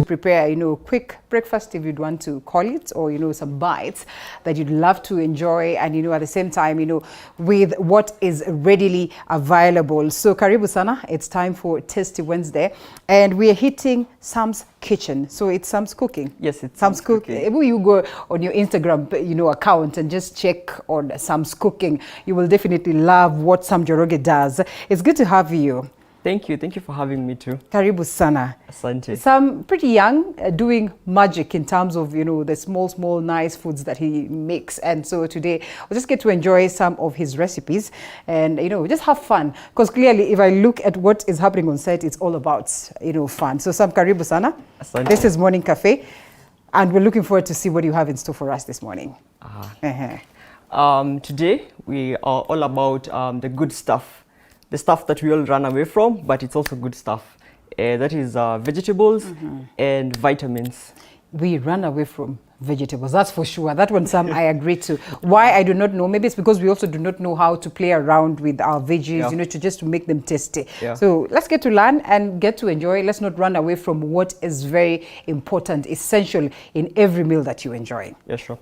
prepare, you know, quick breakfast, if you'd want to call it, or, you know, some bites that you'd love to enjoy, and, you know, at the same time, you know, with what is readily available. So karibu sana, it's time for Tasty Wednesday, and we are hitting Sam's kitchen. So it's Sam's cooking. Yes, it's Sam's cooking. If you go on your Instagram, you know, account and just check on Sam's cooking, you will definitely love what Sam Njoroge does. It's good to have you. Thank you for having me too. Karibu sana. Asante. Sam, pretty young, doing magic in terms of, you know, the small nice foods that he makes. And so today we'll just get to enjoy some of his recipes and, you know, just have fun, because clearly if I look at what is happening on set, it's all about, you know, fun. So Sam, karibu sana. Asante. This is Morning Cafe, and we're looking forward to see what you have in store for us this morning. Today we are all about the good stuff. The stuff that we all run away from, but it's also good stuff. That is vegetables and vitamins. We run away from vegetables, that's for sure. That one, Sam, I agree to. Why, I do not know. Maybe it's because we also do not know how to play around with our veggies, you know, to make them tasty. So let's get to learn and get to enjoy. Let's not run away from what is very important, essential in every meal that you enjoy. Yeah, sure.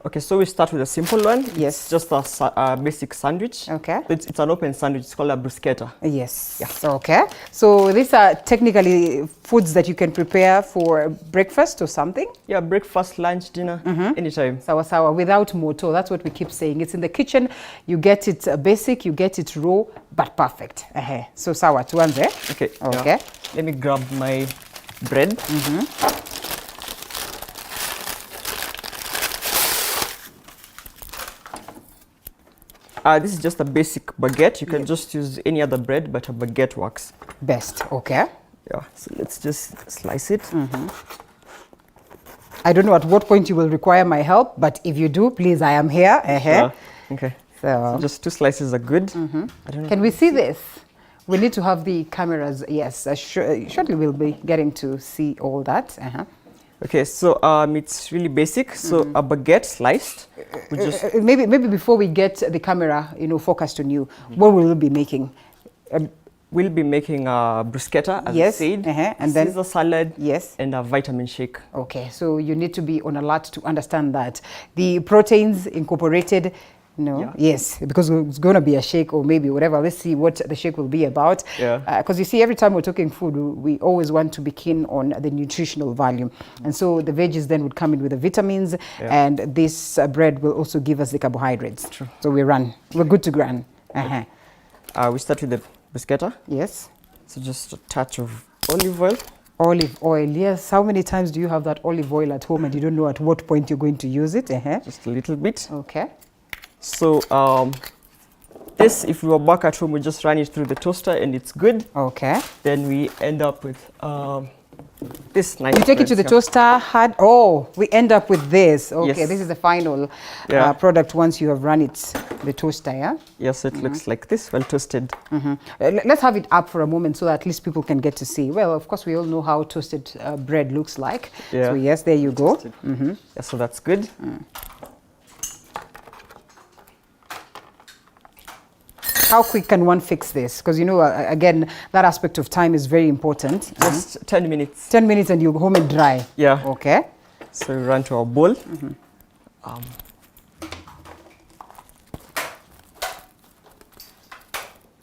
Okay, so we start with a simple one. Yes. It's just a basic sandwich. Okay. It's an open sandwich. It's called a bruschetta. Yes. Yeah. Okay. So these are technically foods that you can prepare for breakfast or something? Yeah, breakfast, lunch, dinner, anytime. Sawa, without moto. That's what we keep saying. It's in the kitchen. You get it basic, you get it raw, but perfect. So sawa, tuanze. Okay. Okay. Yeah. Let me grab my bread. This is just a basic baguette. You can just use any other bread, but a baguette works best. Okay. Yeah. So let's just slice it. I don't know at what point you will require my help, but if you do, please, I am here. Okay. So just 2 slices are good. I don't know. Can we see this? We need to have the cameras. Yes, shortly we'll be getting to see all that. Okay, so it's really basic. So a baguette sliced. We just maybe before we get the camera, you know, focused on you, what will we be making? We'll be making a bruschetta, as I said, and then Caesar salad, and a vitamin shake. Okay, so you need to be on alert to understand that. The proteins incorporated, yes, because it's going to be a shake or maybe whatever. Let's see what the shake will be about. Because you see, every time we're talking food, we always want to be keen on the nutritional value. And so the veggies then would come in with the vitamins, and this bread will also give us the carbohydrates. True. So we're good to run. We start with the bruschetta. Yes. So just a touch of olive oil. Olive oil, yes. How many times do you have that olive oil at home and you don't know at what point you're going to use it? Just a little bit. Okay. So this, if we were back at home, we just run it through the toaster and it's good. Okay. Then we end up with this nice. You take it to the toaster, we end up with this. Okay, Yes. This is the final product once you have run it, the toaster, yeah? Yes, it looks like this, well toasted. Let's have it up for a moment so that at least people can get to see. Well, of course, we all know how toasted bread looks like. So yes, there you go. Yeah, so that's good. How quick can one fix this? Because, you know, again, that aspect of time is very important. Just 10 minutes. 10 minutes and you go home and dry. Yeah. Okay. So we run to our bowl.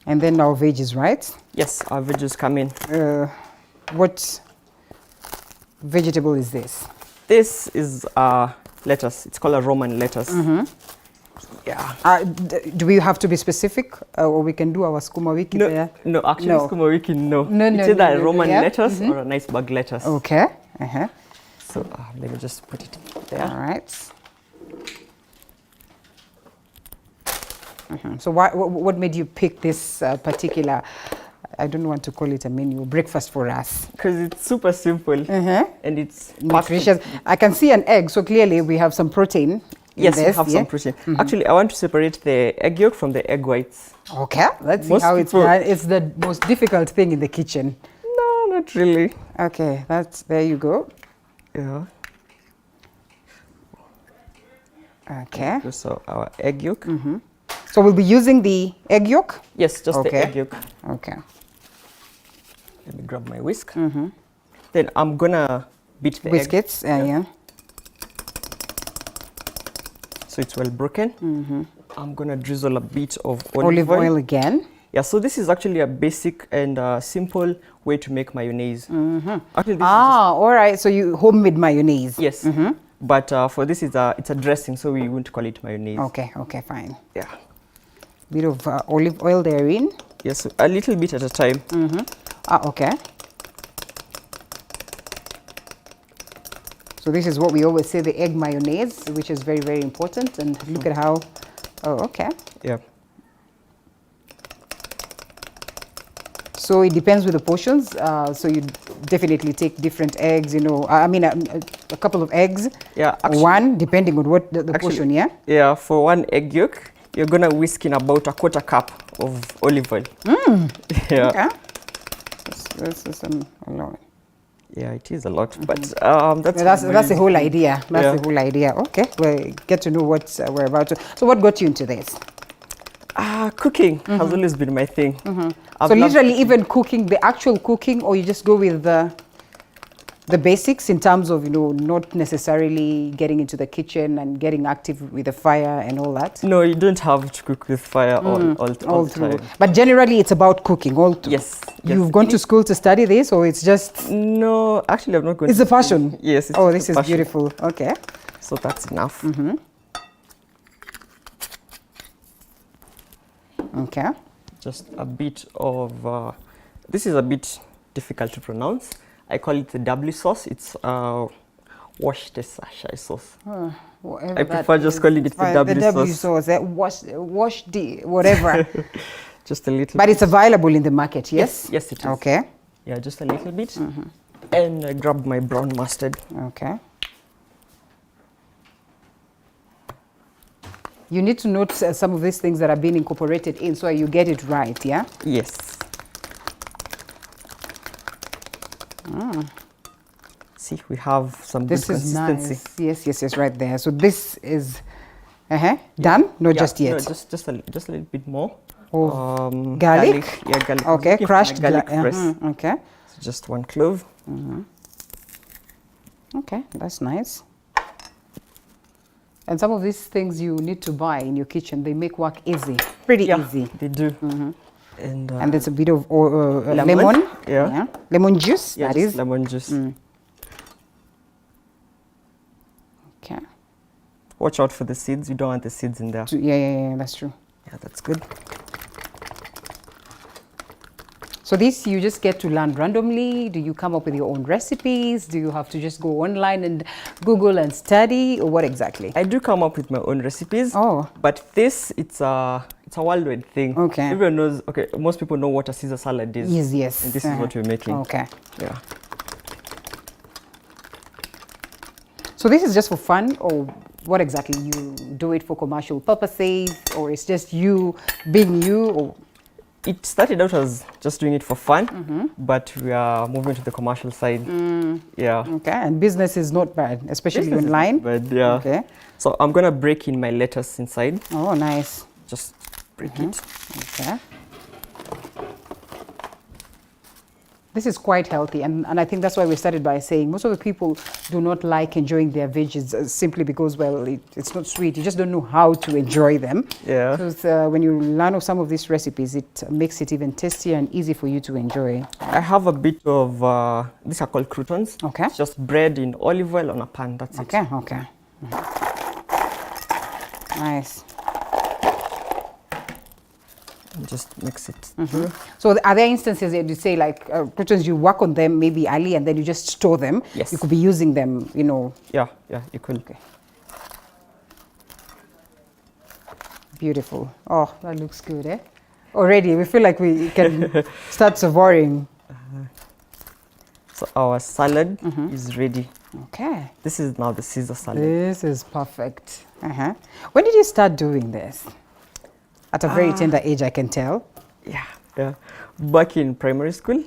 And then our veggies, right? Yes, our veggies come in. What vegetable is this? This is lettuce. It's called a Roman lettuce. Yeah. Do we have to be specific, or we can do our skuma wiki there? No, actually, skuma wiki, no. No, it's either a Roman lettuce or a nice bag lettuce. Okay. So let me just put it there. All right. So what made you pick this particular, I don't want to call it a menu, breakfast for us? Because it's super simple and it's nutritious. I can see an egg, so clearly we have some protein. Yes, we have some protein. Actually, I want to separate the egg yolk from the egg whites. Okay, let's see how it's done. It's the most difficult thing in the kitchen. No, not really. Okay, there you go. Yeah. Okay. So our egg yolk. So we'll be using the egg yolk? Yes, just the egg yolk. Okay. Let me grab my whisk. Then I'm gonna beat the biscuits. egg. Yeah. So it's well broken. I'm gonna drizzle a bit of Olive oil again. Yeah, so this is actually a basic and simple way to make mayonnaise. Actually, this all right. So you homemade mayonnaise. Yes. But for this, it's a dressing, so we won't call it mayonnaise. Okay, fine. Yeah. Bit of olive oil therein. Yes, a little bit at a time. Okay. So this is what we always say, the egg mayonnaise, which is very, very important. And look at how, okay. Yeah. So it depends with the portions. So you definitely take different eggs, I mean, a couple of eggs. Yeah. Actually, one, depending on what the portion, yeah? Yeah, for one egg yolk, you're going to whisk in about a 1/4 cup of olive oil. Yeah. Okay. This is a lot. Yeah, it is a lot, but that's the whole idea. That's the whole idea. Okay, we get to know what we're about to. So what got you into this? Cooking has always been my thing. So literally even cooking, the actual cooking, or you just go with the basics in terms of, not necessarily getting into the kitchen and getting active with the fire and all that? No, you don't have to cook with fire all through. Time. But generally it's about cooking all through. Yes. You've gone to school to study this, or it's just... No, actually I'm not going to... It's a passion? Yes. This is beautiful. Okay. So that's enough. Okay. Just a bit of, this is a bit difficult to pronounce. I call it the W sauce. It's Worcestershire sauce. I prefer just calling it the W sauce. The W sauce, wash the whatever. Just a little. But it's available in the market, yes? Yes, it is. Okay. Yeah, just a little bit. And I grab my brown mustard. Okay. You need to note some of these things that are being incorporated in so you get it right, yeah? Yes. See, we have some good consistency. Nice. Yes, right there. So this is done? No, just yet. No, just a little bit more. Garlic? Yeah, garlic. Okay, crushed garlic press. Okay. So just 1 clove. Okay, that's nice. And some of these things you need to buy in your kitchen, they make work easy, pretty easy. They do. And there's a bit of lemon. Yeah. Lemon juice, that is. Lemon juice. Okay. Watch out for the seeds. You don't want the seeds in there. Yeah, that's true. Yeah, that's good. So this you just get to learn randomly? Do you come up with your own recipes? Do you have to just go online and Google and study, or what exactly? I do come up with my own recipes. But this, it's a worldwide thing. Okay. Everyone knows, most people know what a Caesar salad is. Yes. And this is what we're making. Okay. Yeah. So this is just for fun, or what exactly? You do it for commercial purposes, or it's just you being you? Or? It started out as just doing it for fun, but we are moving to the commercial side. Yeah. Okay, and business is not bad, especially online. But yeah. Okay. So I'm gonna break in my lettuce inside. Oh, nice. Just break it. Okay. This is quite healthy, and I think that's why we started by saying most of the people do not like enjoying their veggies simply because, well, it's not sweet. You just don't know how to enjoy them. Yeah. So when you learn of some of these recipes, it makes it even tastier and easy for you to enjoy. I have a bit of, these are called croutons. Okay. It's just bread in olive oil on a pan, that's it. Okay. Nice. Just mix it. So are there instances that you say, like, croutons, you work on them maybe early and then you just store them? Yes. You could be using them, Yeah, you could. Okay. Beautiful. Oh, that looks good, eh? Already, we feel like we can start savoring. So our salad is ready. Okay. This is now the Caesar salad. This is perfect. When did you start doing this? At a very tender age, I can tell. Yeah. Back in primary school,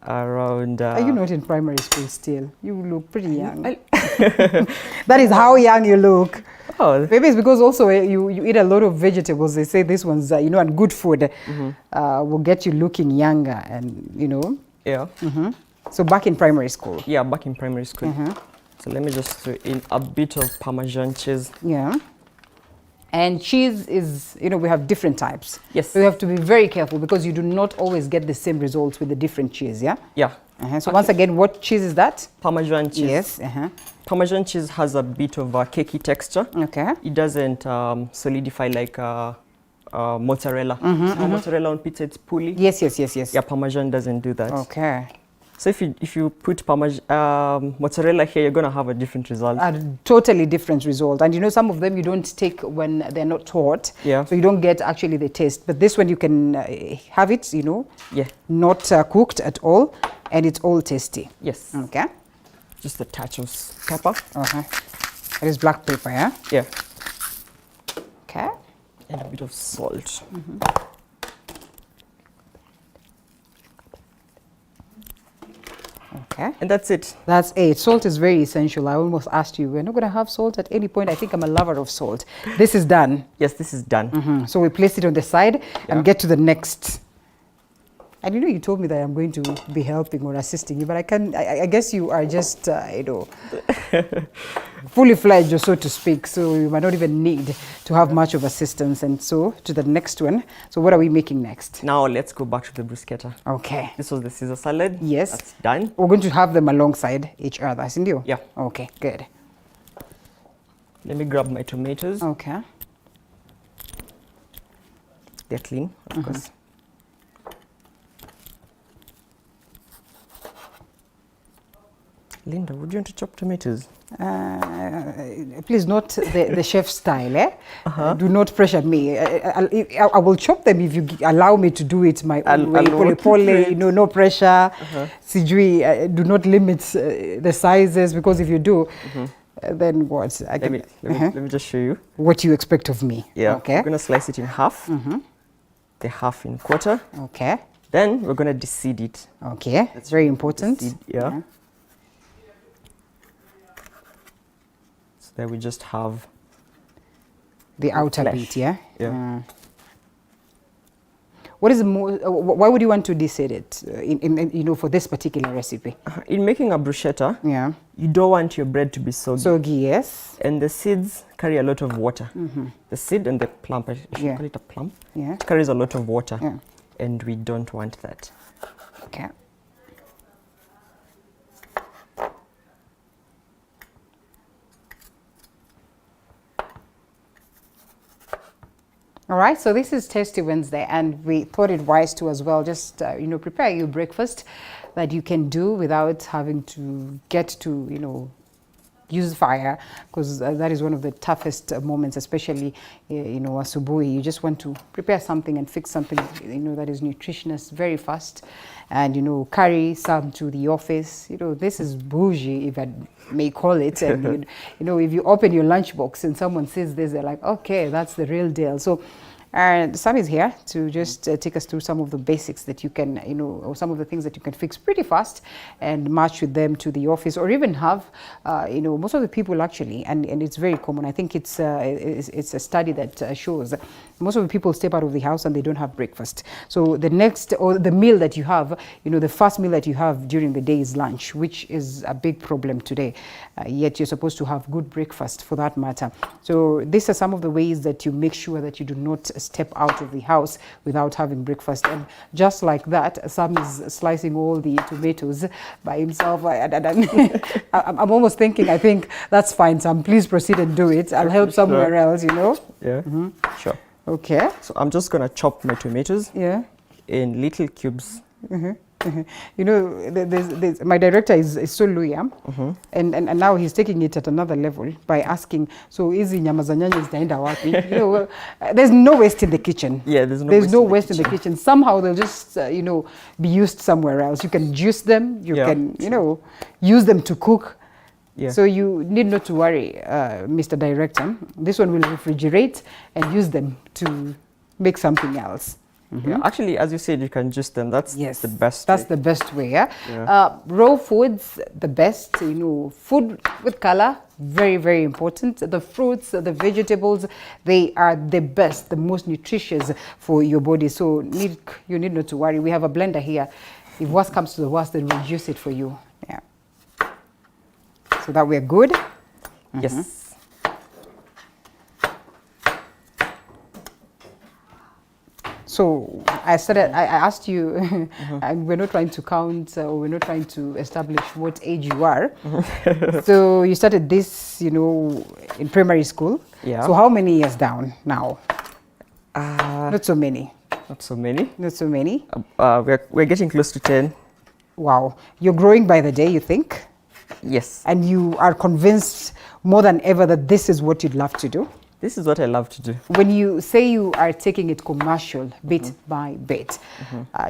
around... Are you not in primary school still? You look pretty young. That is how young you look. Oh. Maybe it's because also you eat a lot of vegetables. They say this one's, and good food will get you looking younger and, Yeah. So back in primary school. Yeah, back in primary school. So let me just throw in a bit of Parmesan cheese. Yeah. And cheese is, you know, we have different types. Yes. So you have to be very careful because you do not always get the same results with the different cheese, yeah? Yeah. So once again, what cheese is that? Parmesan cheese. Yes. Parmesan cheese has a bit of a cakey texture. Okay. It doesn't solidify like mozzarella. So mozzarella on pizza, it's pully. Yes. Yeah, Parmesan doesn't do that. Okay. So if you put mozzarella here, you're going to have a different result. A totally different result. And you know, some of them you don't take when they're not hot. Yeah. So you don't get actually the taste. But this one you can have it, you know, yeah, not cooked at all. And it's all tasty. Yes. Okay. Just a touch of pepper. It is black pepper, yeah? Yeah. Okay. And a bit of salt. Okay. And that's it. That's it. Salt is very essential. I almost asked you, we're not going to have salt at any point. I think I'm a lover of salt. This is done. Yes, this is done. So we place it on the side and get to the next. And you know, you told me that I'm going to be helping or assisting you, but I guess you are just, you know, fully fledged, or so to speak. So you might not even need to have much of assistance. And so to the next one. So what are we making next? Now let's go back to the bruschetta. Okay. This was the Caesar salad. Yes. That's done. We're going to have them alongside each other, isn't it? Yeah. Okay, good. Let me grab my tomatoes. Okay. They're clean, of course. Linda, would you want to chop tomatoes? Please, not the chef style, eh? Do not pressure me. I will chop them if you allow me to do it my own way. Pole, no pressure. Sijui, do not limit the sizes, because if you do, then what? Let me just show you. What you expect of me. Yeah. Okay. We're going to slice it in half. The half in quarter. Okay. Then we're going to deseed it. Okay. That's very important. Deseed, yeah. There we just have the outer flesh. bit, yeah? Yeah. What is the why would you want to deseed it, you know, for this particular recipe? In making a bruschetta, yeah, you don't want your bread to be soggy. Soggy, yes. And the seeds carry a lot of water. The seed and the plum, I should call it a plum, it carries a lot of water. Yeah. And we don't want that. Okay. All right, so this is Tasty Wednesday, and we thought it wise to as well just, you know, prepare your breakfast that you can do without having to get to, you know, use fire, because that is one of the toughest moments, especially, you know, asubuhi. You just want to prepare something and fix something, you know, that is nutritious very fast, and, you know, carry some to the office. You know, this is bougie, if I may call it. And, you know, if you open your lunchbox and someone says this, they're like, okay, that's the real deal. So, and Sam is here to just take us through some of the basics that you can, you know, or some of the things that you can fix pretty fast and march with them to the office, or even have, you know, most of the people actually, and it's very common. I think it's a study that shows most of the people step out of the house and they don't have breakfast. So the next, or the meal that you have, you know, the first meal that you have during the day is lunch, which is a big problem today. Yet you're supposed to have good breakfast for that matter. So these are some of the ways that you make sure that you do not step out of the house without having breakfast. And just like that, Sam is slicing all the tomatoes by himself. I'm almost thinking, I think that's fine, Sam. Please proceed and do it. I'll help somewhere else, you know. Yeah, sure. Okay. So I'm just going to chop my tomatoes in little cubes. You know, my director is so loyal, and now he's taking it at another level by asking, so hizi nyama za nyanya zitaenda wapi? You know, there's no waste in the kitchen. Yeah, there's no waste in the kitchen. Somehow they'll just, you know, be used somewhere else. You can juice them. You can, you know, use them to cook. Yeah. So you need not to worry, Mr. Director. This one will refrigerate and use them to make something else. Yeah, actually, as you said, you can juice them. That's the best. That's the best way. Yeah. Raw foods, the best. You know, food with color, very, very important. The fruits, the vegetables, they are the best, the most nutritious for your body. So you need not to worry. We have a blender here. If worst comes to the worst, then reduce it for you. Yeah. So that we're good. Yes. So I asked you, and we're not trying to count, or we're not trying to establish what age you are. So you started this, in primary school. Yeah. So how many years down now? Not so many. Not so many. Not so many. We're getting close to 10. Wow. You're growing by the day, you think? Yes. And you are convinced more than ever that this is what you'd love to do? This is what I love to do. When you say you are taking it commercial, bit by bit,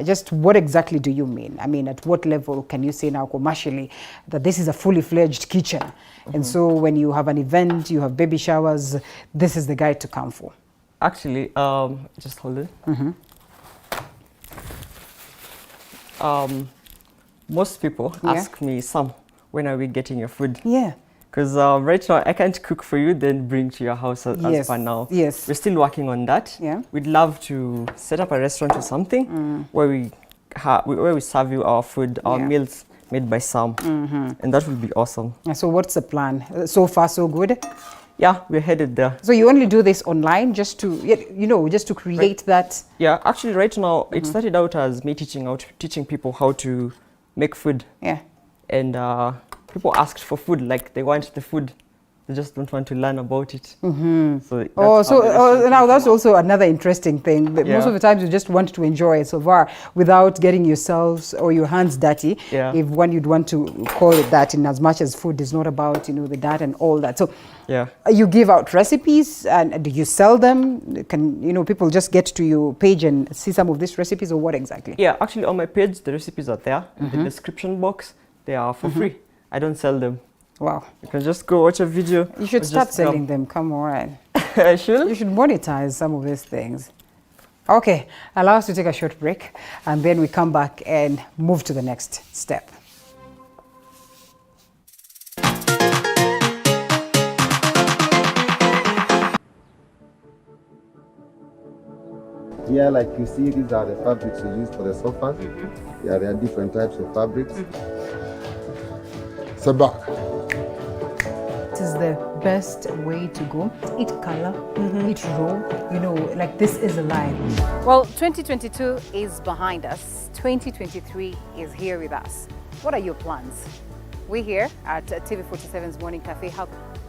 just what exactly do you mean? I mean, at what level can you say now commercially that this is a fully fledged kitchen? And so when you have an event, you have baby showers, this is the guy to come for? Actually, just hold it. Most people ask me, Sam, when are we getting your food? Yeah. Because right now, I can't cook for you, then bring to your house as per now. Yes. We're still working on that. Yeah. We'd love to set up a restaurant or something where we serve you our food, our meals made by Sam. And that would be awesome. And so what's the plan? So far, so good? Yeah, we're headed there. So you only do this online just to, just to create that? Yeah, actually right now, it started out as me teaching people how to make food. Yeah. And people asked for food, like they want the food, they just don't want to learn about it. So now that's also another interesting thing. But most of the times you just want to enjoy it so far without getting yourselves or your hands dirty. Yeah. If one you'd want to call it that, in as much as food is not about the diet and all that. So yeah, you give out recipes, and do you sell them? Can people just get to your page and see some of these recipes, or what exactly? Yeah, actually on my page the recipes are there in the description box. They are for free. I don't sell them. Wow. You can just go watch a video. You should start selling them. Come on. I should? You should monetize some of these things. Okay, allow us to take a short break, and then we come back and move to the next step. Here, like you see, these are the fabrics we use for the sofas. Yeah, there are different types of fabrics. Sabak. It is the best way to go. Eat color, eat raw, like this is alive. Well, 2022 is behind us. 2023 is here with us. What are your plans? We here at TV47's Morning Cafe have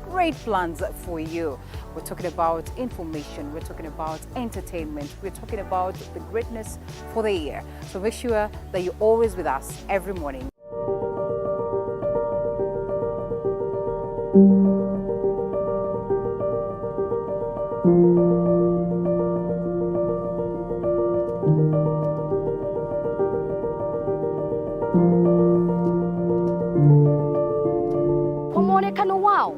great plans for you. We're talking about information, we're talking about entertainment, we're talking about the greatness for the year. So make sure that you're always with us every morning. Kwa muonekano wao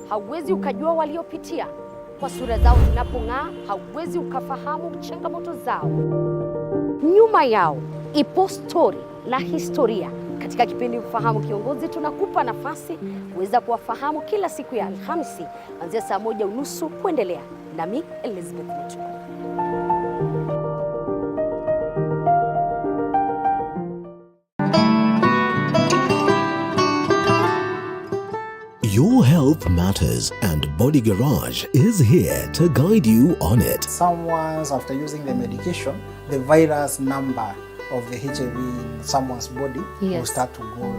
hauwezi ukajua waliopitia. Kwa sura zao zinapong'aa hauwezi ukafahamu changamoto zao. Nyuma yao ipo stori la historia. Katika kipindi Mfahamu Kiongozi tunakupa nafasi kuweza kuwafahamu kila siku ya Alhamisi kuanzia saa 1:30 kuendelea. Nami Elizabeth Mutu. Your health matters, and Body Garage is here to guide you on it. Someone's, after using the medication, the virus number of the HIV in someone's body will start to go.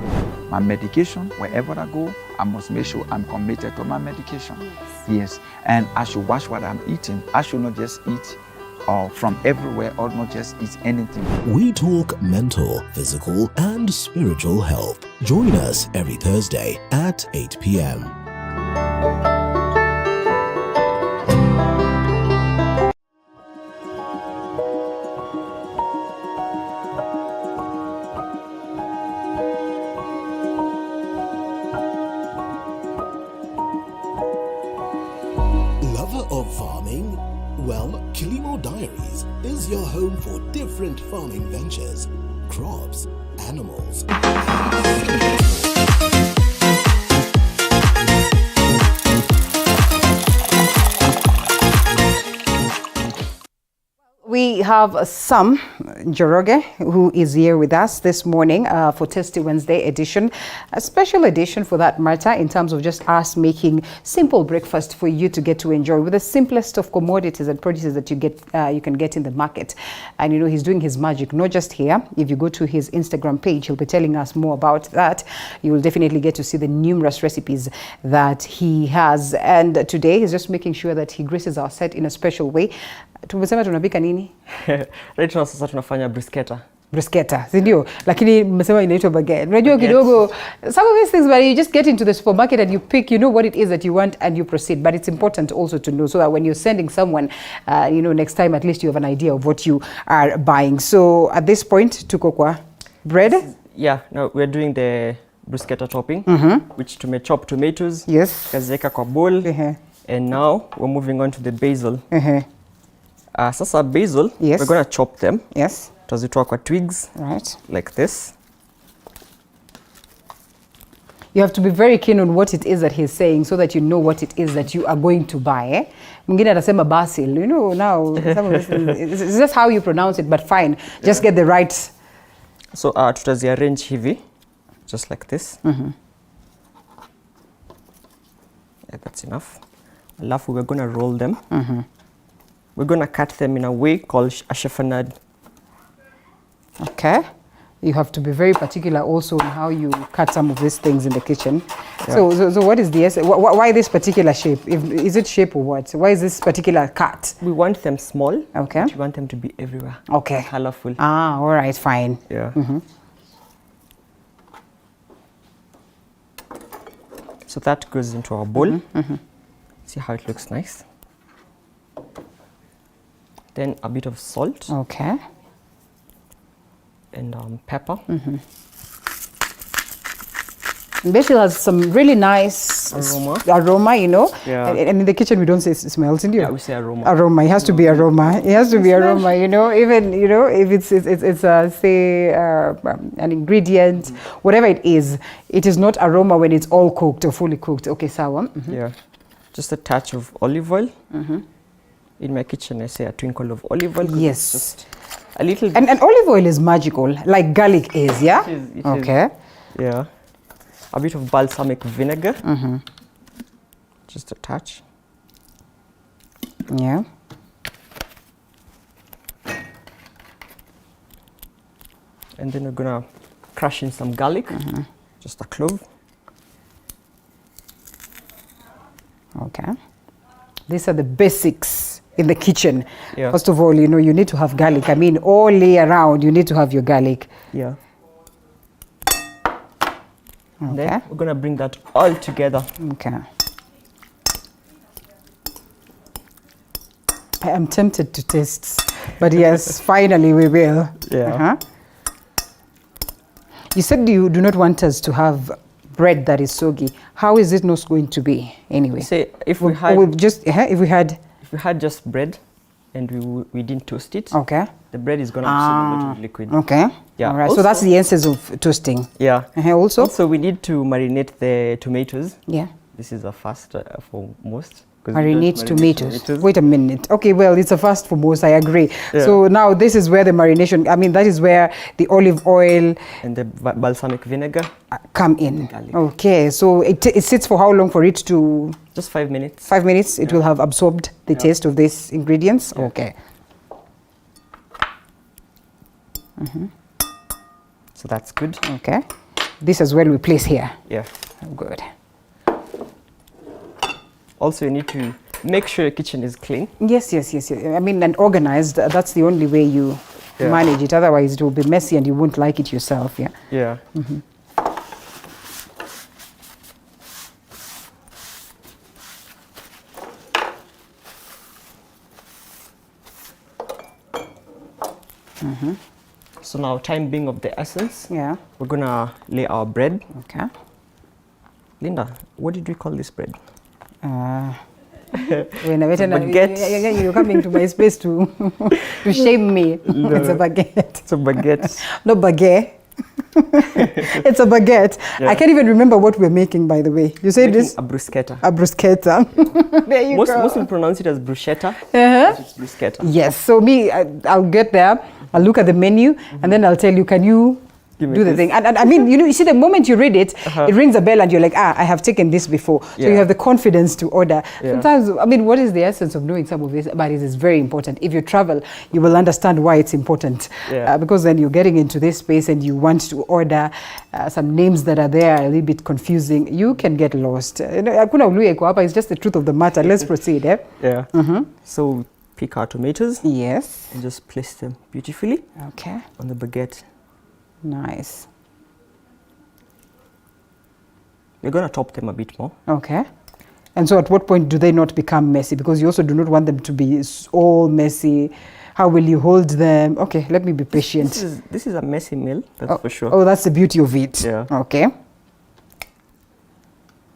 My medication, wherever I go, I must make sure I'm committed to my medication. Yes. And I should watch what I'm eating. I should not just eat from everywhere or not just eat anything. We talk mental, physical, and spiritual health. Join us every Thursday at 8 p.m. Lover of farming? Well, Kilimo Diaries is your home for different farming ventures, crops, animals. We have Sam Njoroge, who is here with us this morning for Tasty Wednesday edition, a special edition for that matter, in terms of just us making simple breakfast for you to get to enjoy with the simplest of commodities and produces that you can get in the market. And he's doing his magic, not just here. If you go to his Instagram page, he'll be telling us more about that. You will definitely get to see the numerous recipes that he has. And today he's just making sure that he graces our set in a special way. Tumesema tunapika nini? Right now sasa tunafanya bruschetta. Bruschetta, si ndio? Lakini mmesema inaitwa baguette. Unajua kidogo, some of these things, but you just get into the supermarket and you pick, what it is that you want and you proceed. But it's important also to know so that when you're sending someone, next time at least you have an idea of what you are buying. So at this point, tuko kwa bread? Yeah, no, we're doing the bruschetta topping, which chop tomatoes. Yes. Kaziweka kwa bowl. And now we're moving on to the basil. Sasa basil, yes, we're going to chop them. Yes. Tutazitoa kwa twigs. Right. Like this. You have to be very keen on what it is that he's saying so that you know what it is that you are going to buy. Mwingine atasema basil. Now, it's just how you pronounce it, but fine. Just get the right. So, tutaziarrange hivi. Just like this. Yeah, that's enough. Alafu, we're going to roll them. We're going to cut them in a way called a chiffonade. Okay. You have to be very particular also on how you cut some of these things in the kitchen. Yeah. So what is the essence? Why this particular shape? Is it shape or what? Why is this particular cut? We want them small. Okay. We want them to be everywhere. Okay. Colorful. All right, fine. Yeah. So that goes into our bowl. See how it looks nice. Then a bit of salt. Okay. And pepper. Basil has some really nice aroma, Yeah. And in the kitchen we don't say smells, in Yeah, we say aroma. Aroma. It has to be aroma. It has to be aroma. Even if it's say an ingredient, whatever it is not aroma when it's all cooked or fully cooked. Okay, sawa. Yeah, just a touch of olive oil. In my kitchen, I say a twinkle of olive oil. Yes. Just a little. And olive oil is magical, like garlic is, yeah? It okay. Is. Yeah. A bit of balsamic vinegar. Just a touch. Yeah. And then we're gonna crush in some garlic. Just a clove. Okay. These are the basics in the kitchen. Yeah. First of all, you need to have garlic. I mean, all year round, you need to have your garlic. Yeah. Okay. Then we're gonna bring that all together. Okay. I am tempted to taste, but yes, finally we will. Yeah. You said you do not want us to have bread that is soggy. How is it not going to be anyway? Say if we had just bread and we didn't toast it. Okay. The bread is gonna absorb a lot of liquid. Okay. Yeah. All right. Also, so that's the essence of toasting. Yeah. Also we need to marinate the tomatoes. Yeah. This is a fast for most. Marinate tomatoes. Wait a minute. Okay, well, it's a fast for most, I agree. Yeah. So now this is where the marination, that is where the olive oil and the balsamic vinegar come in. Okay, so it sits for how long for it to? Just 5 minutes. 5 minutes, it will have absorbed the taste of these ingredients? Yeah. Okay. So that's good. Okay. This as well we place here. Yeah. Good. Also, you need to make sure your kitchen is clean. Yes. And organized. That's the only way you manage it. Otherwise, it will be messy and you won't like it yourself. Yeah. Yeah. So now, time being of the essence. Yeah. We're gonna lay our bread. Okay. Linda, what did we call this bread? Baguette. You're coming to my space to shame me. No. It's a baguette. It's a baguette. No baguette. It's a baguette. I can't even remember what we're making, by the way. You said this? A bruschetta. A bruschetta. There you go. Most people pronounce it as bruschetta. But it's bruschetta. Yes. So me, I'll get there. I'll look at the menu, and then I'll tell you, can you do the thing? And I mean, you see, the moment you read it, it rings a bell and you're like, I have taken this before. So you have the confidence to order. Sometimes, I mean, what is the essence of knowing some of this? But it is very important. If you travel, you will understand why it's important. Because then you're getting into this space and you want to order some names that are there, a little bit confusing. You can get lost. It's just the truth of the matter. Let's proceed. So pick our tomatoes. Yes. And just place them beautifully. Okay. On the baguette. Nice. We're going to top them a bit more. Okay. And so at what point do they not become messy? Because you also do not want them to be all messy. How will you hold them? Okay, let me be patient. This is a messy meal, that's for sure. Oh, that's the beauty of it. Yeah. Okay.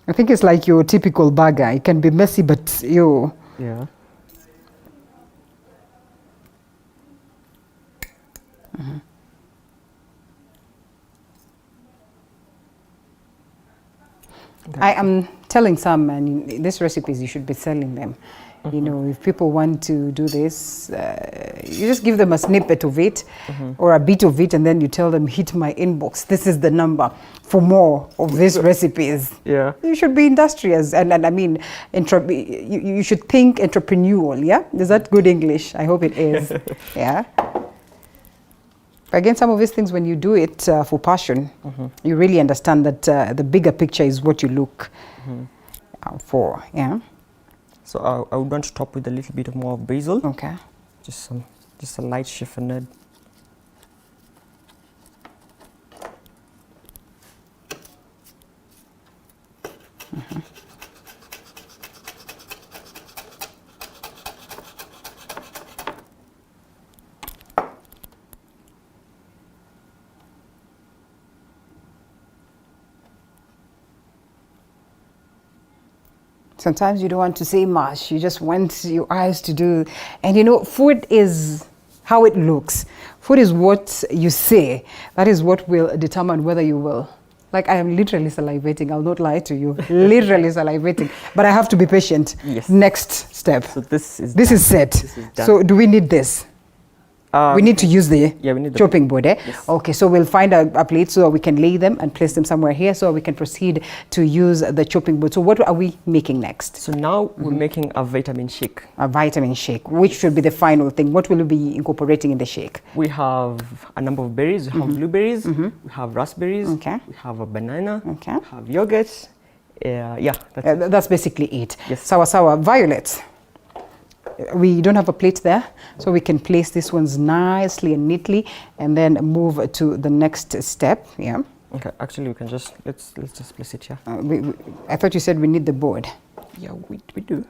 I think it's like your typical burger. It can be messy, but you... Yeah. I am telling some, and these recipes, you should be selling them. You know, if people want to do this, you just give them a snippet of it or a bit of it, and then you tell them, hit my inbox. This is the number for more of these recipes. Yeah. You should be industrious. And I mean, you should think entrepreneurial, yeah? Is that good English? I hope it is. Yeah. But again, some of these things, when you do it for passion, you really understand that the bigger picture is what you look for, yeah? So I would want to top with a little bit more of basil. Okay. Just a light chiffonade. Sometimes you don't want to say much. You just want your eyes to do. And you know, food is how it looks. Food is what you say. That is what will determine whether you will. Like, I am literally salivating. I'll not lie to you. Literally salivating. But I have to be patient. Yes. Next step. So this is set. This is done. So do we need this? We need to use the chopping board, eh? Yes. Okay, so we'll find a plate so that we can lay them and place them somewhere here so we can proceed to use the chopping board. So what are we making next? So now we're making a vitamin shake. A vitamin shake, which should be the final thing. What will we be incorporating in the shake? We have a number of berries. We have blueberries, we have raspberries, Okay. we have a banana, Okay. we have yogurt. That's basically it. Yes. Sawa, Violet. We don't have a plate there, so we can place these ones nicely and neatly and then move to the next step. Yeah. Okay, actually we can just, let's just place it here. I thought you said we need the board. Yeah, we do.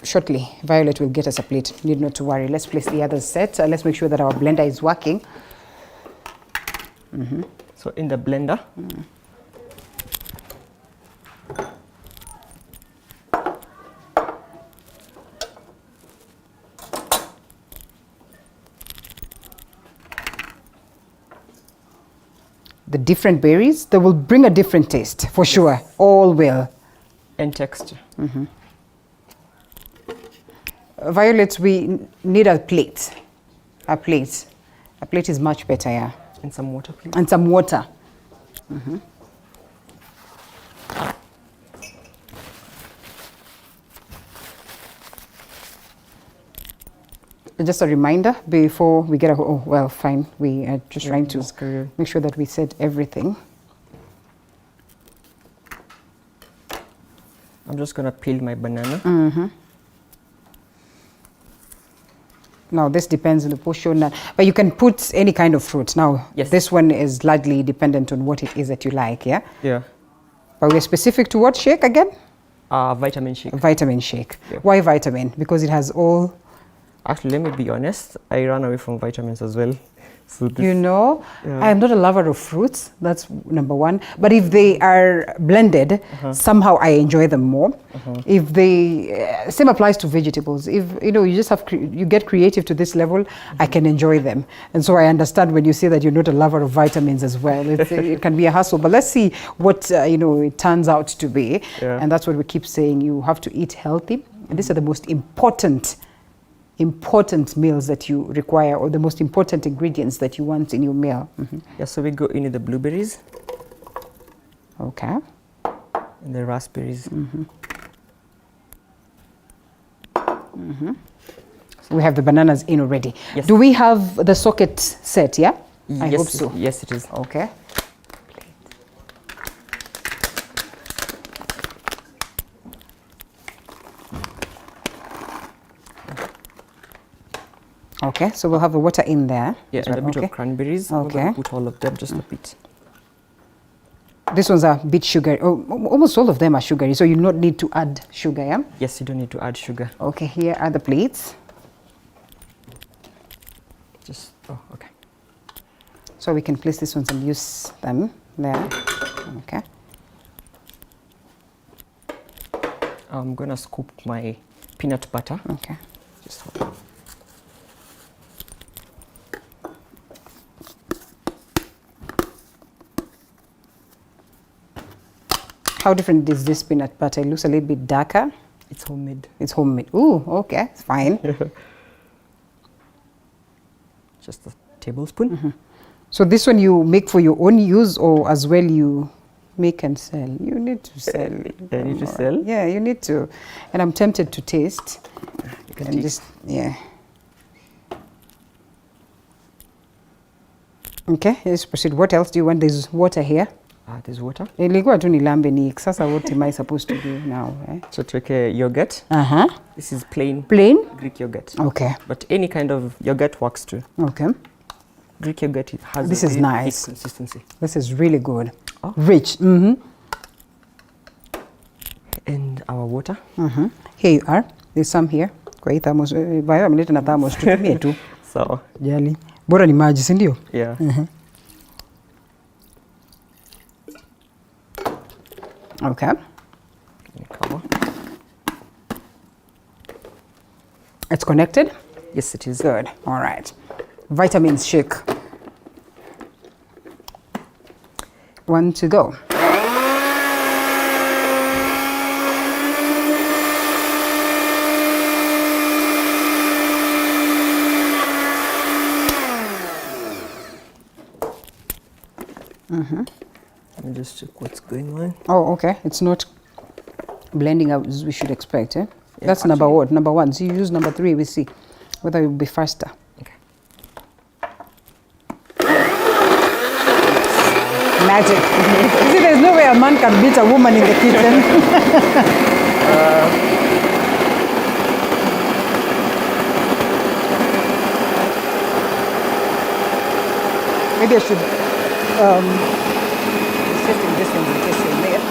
Shortly, Violet will get us a plate. Need not to worry. Let's place the other set. Let's make sure that our blender is working. So in the blender, the different berries, they will bring a different taste, for sure. All will. and texture. Violet, we need a plate. A plate. A plate is much better, yeah. And some water, please. And some water. Just a reminder before we get oh, well, fine. We are just trying to make sure that we set everything. I'm just going to peel my banana. Now, this depends on the portion, but you can put any kind of fruit. Now, Yes. this one is largely dependent on what it is that you like, yeah? Yeah. But we're specific to what shake again? Vitamin shake. Vitamin shake. Yeah. Why vitamin? Because it has all... Actually, let me be honest, I ran away from vitamins as well. So this, You know, I am not a lover of fruits. That's number one. But if they are blended, somehow I enjoy them more. If they, same applies to vegetables. If, you know, you just have, you get creative to this level, I can enjoy them. And so I understand when you say that you're not a lover of vitamins as well. It can be a hassle. But let's see what, you know, it turns out to be. And that's what we keep saying. You have to eat healthy. And these are the most important meals that you require, or the most important ingredients that you want in your meal. Yeah, so we go into the blueberries. Okay. And the raspberries. So we have the bananas in already. Yes. Do we have the socket set, yeah? I Yes, hope so. Yes, it is. Okay. Okay, so we'll have the water in there. Yeah, and a bit of cranberries. I'm not Okay. gonna put all of them, just a bit. This one's a bit sugary. Oh, almost all of them are sugary, so you do not need to add sugar, yeah? Yes, you don't need to add sugar. Okay, here are the plates. Just, oh, okay. So we can place these ones and use them there. Okay. I'm gonna scoop my peanut butter. Okay. Just hold on. How different is this peanut butter? It looks a little bit darker. It's homemade. It's homemade. Ooh, okay, it's fine. Just a tablespoon. So this one you make for your own use, or as well you make and sell? You need to sell. I need to sell? Yeah, you need to. And I'm tempted to taste. You can And taste. just, yeah. Okay, let's proceed. What else do you want? There's water here. There's water. Ilikuwa tu nilambe ni sasa, what am I supposed to do now? So take yogurt. This is plain Plain? Greek yogurt. Okay. But any kind of yogurt works too. Okay. Greek yogurt has This a is very nice. thick consistency. This is really good. Oh. Rich. And our water. Here you are. There's some here. Kwa hii thermos. Vaya mleta na thermos. Tutumie tu. So, Jali. Bora ni maji, si ndio? yeah. Okay. Cover. It's connected? Yes, it is. Good. All right. Vitamins shake. One to go. Let me just check what's going on. Oh, okay. It's not blending out as we should expect, eh? Yeah, That's number what? Number one. So you use number three, we see whether it will be faster. Okay. Magic. You see, there's no way a man can beat a woman in the kitchen. Maybe I should set in this one in case you're there.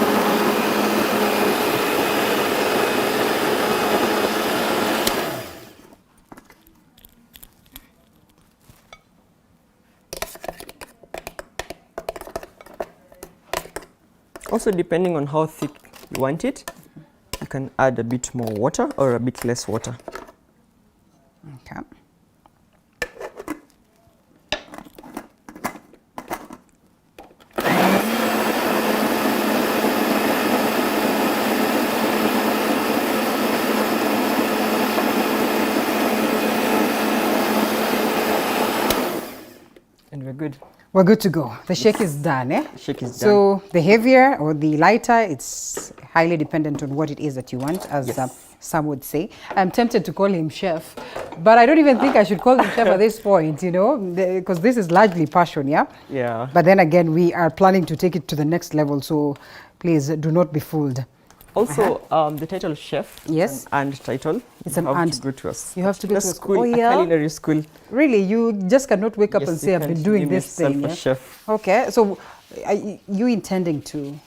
Also, depending on how thick you want it, you can add a bit more water or a bit less water. Okay. And we're good. We're good to go. The shake is done, eh? Shake is done. So the heavier or the lighter, it's highly dependent on what it is that you want, as some would say. I'm tempted to call him chef, but I don't even think I should call him chef at this point, you know, because this is largely passion, yeah? Yeah. But then again, we are planning to take it to the next level, so please do not be fooled. Also, the title chef Yes. is an earned title. It's You an have earned- to go to us. You have to go to a school, Oh, a yeah? culinary school. Really, you just cannot wake up Yes, and you say, I've can't been doing name this yourself thing. a Yeah? chef. Okay, so are you intending to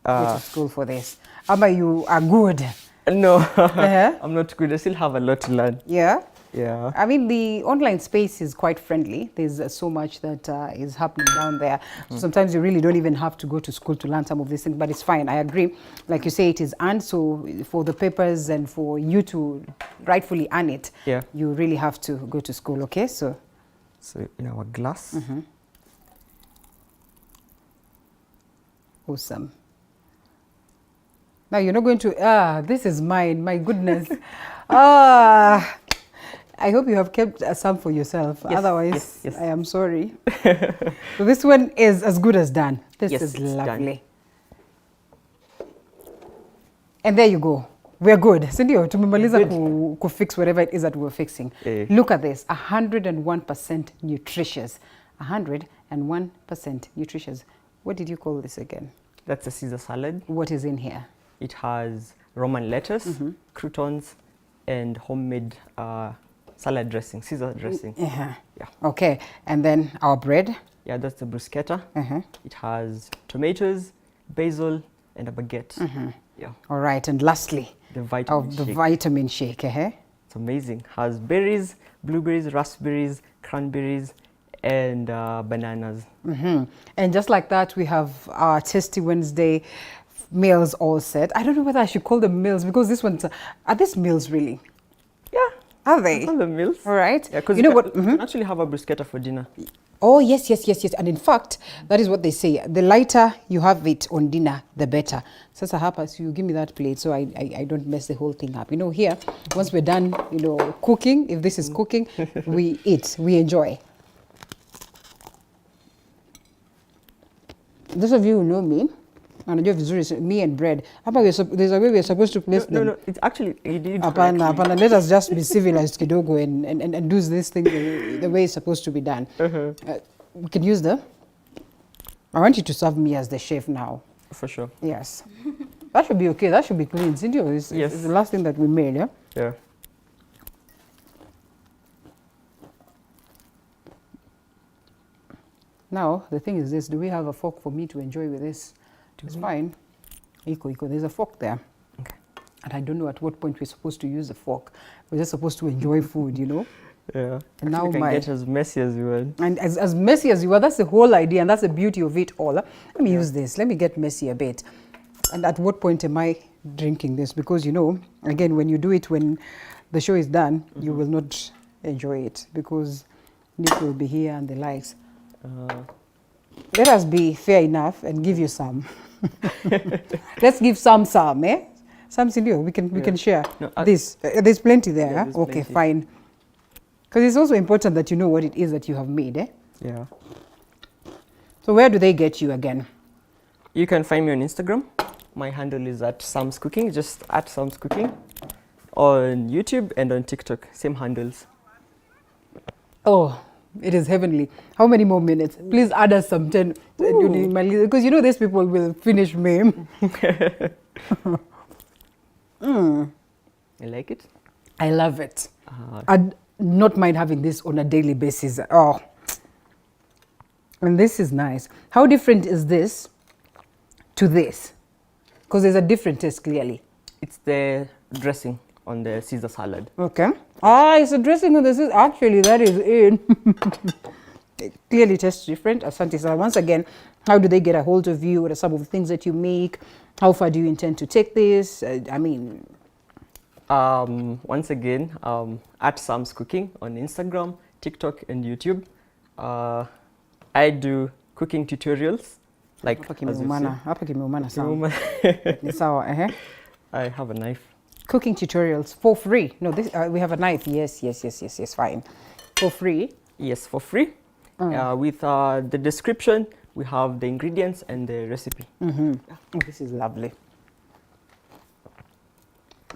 go to school for this? Ama, you are good. No, Uh-huh. I'm not good. I still have a lot to learn. Yeah? Yeah. I mean, the online space is quite friendly. There's so much that is happening down there. So sometimes you really don't even have to go to school to learn some of these things, but it's fine. I agree. Like you say, it is earned. So for the papers and for you to rightfully earn it, you really have to go to school. Okay, so in our glass. Awesome. Now you're not going to, this is mine, my goodness. I hope you have kept some for yourself. Yes, Otherwise, yes. I am sorry. So this one is as good as done. This is lovely. Done. And there you go. We're good. Sindio, tumemaliza ku fix whatever it is that we're fixing. Look at this, 101% nutritious. 101% nutritious. What did you call this again? That's a Caesar salad. What is in here? It has Roman lettuce, croutons, and homemade salad dressing, Caesar dressing. Yeah. Okay, and then our bread. Yeah, that's the bruschetta. It has tomatoes, basil, and a baguette. Yeah. All right, and lastly, the vitamin shake. The vitamin shake. It's amazing. Has berries, blueberries, raspberries, cranberries, and bananas. And just like that, we have our Tasty Wednesday meals all set. I don't know whether I should call them meals because this one's are these meals really? Yeah. Are they? Call them meals. All right. Yeah, because you know what? what? You can actually have a bruschetta for dinner. Oh yes. And in fact, that is what they say. The lighter you have it on dinner, the better. Sasa hapa, so you give me that plate so I don't mess the whole thing up. You know, here, once we're done, cooking, if this is cooking, we eat, we enjoy. Those of you who know me, me and bread. There's a way we're supposed to place them. No, it's actually, you did Apana, let us just be civilized, kidogo, and do this thing the way it's supposed to be done. We can use I want you to serve me as the chef now. For sure. Yes. That should be okay. That should be clean. It's the last thing that we made, yeah? Yeah. Now, the thing is this. Do we have a fork for me to enjoy with this? It's fine. Iko. There's a fork there. Okay. And I don't know at what point we're supposed to use the fork. We're just supposed to enjoy food, Yeah. And now you can get as messy as you want. And as messy as you are, that's the whole idea, and that's the beauty of it all. Let me use this. Let me get messy a bit. And at what point am I drinking this? Because, again, when you do it when the show is done, you will not enjoy it because Nick will be here and the likes. Let us be fair enough and give you some. Let's give some, eh? Some, we can share. No, there's plenty there. Yeah, okay, plenty. Fine. Because it's also important that you know what it is that you have made, eh? Yeah. So where do they get you again? You can find me on Instagram. My handle is @samscooking, just @samscooking. On YouTube and on TikTok, same handles. Oh, it is heavenly. How many more minutes? Please add us some 10. Because these people will finish me. You like it? I love it. I'd not mind having this on a daily basis. Oh, and this is nice. How different is this to this? Because there's a different taste clearly. It's the dressing on the Caesar salad. Okay. It's a dressing on the Caesar. Actually, that is it. It clearly tastes different. Asante sana. Once again, how do they get a hold of you? What are some of the things that you make? How far do you intend to take this? Once again, @samscooking on Instagram, TikTok, and YouTube. I do cooking tutorials. Like as you see. I have a knife. Cooking tutorials for free. No, we have a knife. Yes, fine. For free? Yes, for free. With the description, we have the ingredients and the recipe. Oh, this is lovely.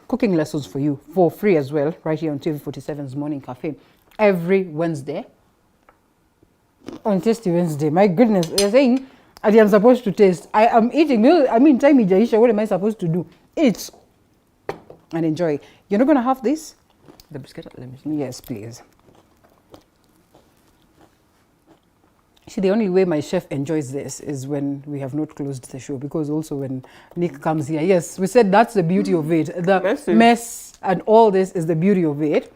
Cooking lessons for you for free as well, right here on TV47's Morning Cafe. Every Wednesday. On Tasty Wednesday. My goodness, you're saying I'm supposed to taste. I am eating. Time ijaisha. What am I supposed to do? Eat and enjoy. You're not going to have this? The bruschetta? Let me see. Yes, please. See, the only way my chef enjoys this is when we have not closed the show, because also when Nick comes here, yes, we said that's the beauty of it. The mess and all this is the beauty of it.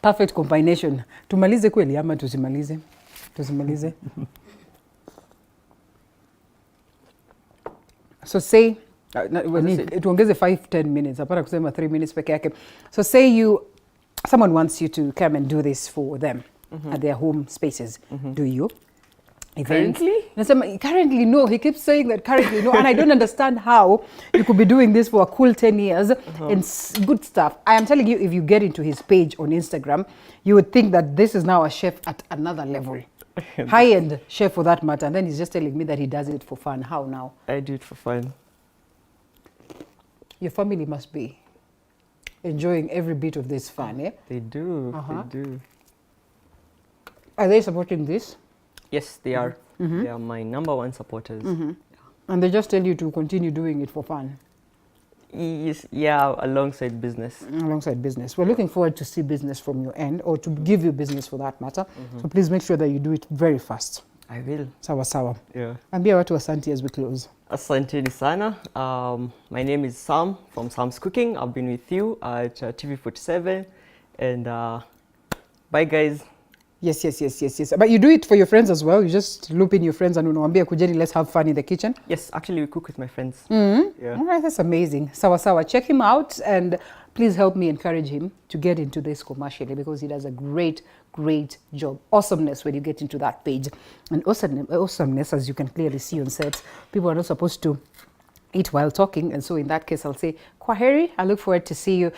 Perfect combination. Tumalize kweli ama tusimalize? Tusimalize. So say, tuongeze 5-10 minutes. Hapana kusema 3 minutes peke yake. So say someone wants you to come and do this for them at their home spaces. Do you? Currently, no. He keeps saying that currently, no. And I don't understand how you could be doing this for a cool 10 years and good stuff. I am telling you, if you get into his page on Instagram, you would think that this is now a chef at another level. High-end chef for that matter. And then he's just telling me that he does it for fun. How now? I do it for fun. Your family must be enjoying every bit of this fun, eh? They do. They do. Are they supporting this? Yes, they are. They are my #1 supporters. And they just tell you to continue doing it for fun? Yes, yeah, alongside business. Alongside business. We're looking forward to see business from your end, or to give you business for that matter. So please make sure that you do it very fast. I will. Sawa sawa. Yeah. Ambia watu asante as we close. Asanteni sana. My name is Sam from Sam's Cooking. I've been with you at TV47. And bye, guys. Yes. But you do it for your friends as well? You just loop in your friends and unawambia kujeni, let's have fun in the kitchen? Yes, actually we cook with my friends. Yeah. All right, that's amazing. Sawa sawa. Check him out and please help me encourage him to get into this commercially, because he does a great job. Awesomeness when you get into that page. And awesomeness, as you can clearly see on set, people are not supposed to eat while talking. And so in that case, I'll say, kwaheri. I look forward to see you.